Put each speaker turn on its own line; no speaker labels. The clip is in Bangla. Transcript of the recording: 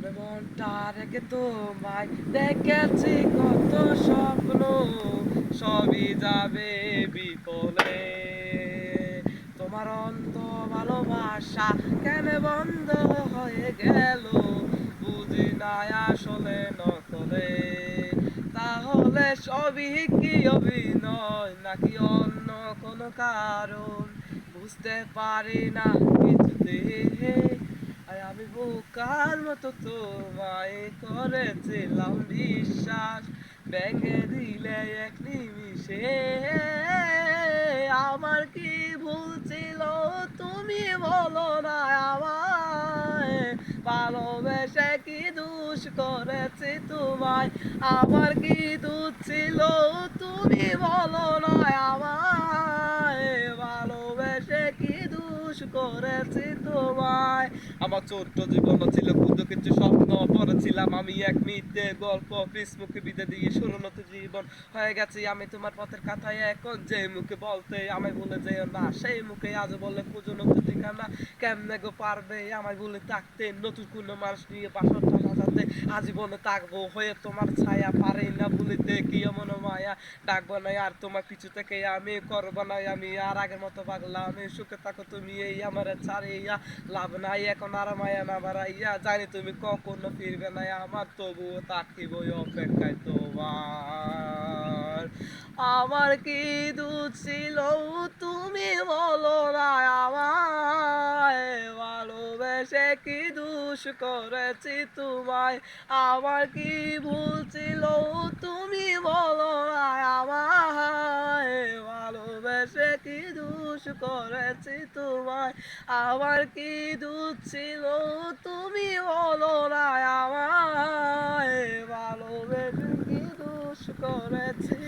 মনে মনটা রেখে তোমায় দেখেছি কত স্বপ্ন, সবই যাবে বিফলে। তোমার অন্ধ ভালোবাসা কেন বন্ধ হয়ে গেল, বুঝি না আসলে নকলে। তাহলে সবই কি অভিনয় নাকি অন্য কোনো কারণ, বুঝতে পারি না কিছুতে। আর আমি বোকার মতো তোমায় করেছিলাম বিশ্বাস, ভেঙে দিলে এক নিমিষে। আমার কি ভুল ছিল তুমি বলো না আমায়, ভালোবেসে কি দোষ করেছি তোমায়। আমার কি দোষ ছিল তুমি বলো না আমায়, ভালোবেসে কি দোষ করেছি তোমায়। আমার ছোট্ট জীবন ছিল ক্ষুদ্র কিছু স্বপ্ন, পড়েছিলাম আমি এক মিথ্যে গল্প, ফেসবুকে বিদে দিয়ে সুরনত জীবন হয়ে গেছি আমি তোমার পথের কথায়। এখন যে মুখে বলতে আমায় ভুলে যেও না, সেই মুখে আজ বলে খুঁজো নতুন ঠিকানা। কেমনে গো পারবে আমায় ভুলে থাকতে, নতুন কোনো মানুষ নিয়ে বাসরটা সাজাতে। আজীবনে থাকবো হয়ে তোমার ছায়া, পারি না ভুলিতে কি এমন মায়া। ডাকবো না আর তোমার পিছু থেকে আমি, করবো না আমি আর আগের মতো পাগলা আমি। সুখে থাকো তুমি এই আমার ছাড়িয়া, লাভ নাই এখন আর মায়া না বাড়াইয়া। জানি তুমি কখনো ফিরবে না আমার, তবুও থাকিব অপেক্ষায় তোমার। আমার কি দোষ ছিল তুমি বলো না আমায়, ভালোবেসে কি দোষ করেছি তোমায়। আমার কি ভুল ছিল তুমি বলো না আমায়, ভালোবেসে কি দোষ করেছি তোমায়। আমার কি দোষ ছিল তুমি বলো না আমায়, ভালোবেসে কি দোষ করেছি।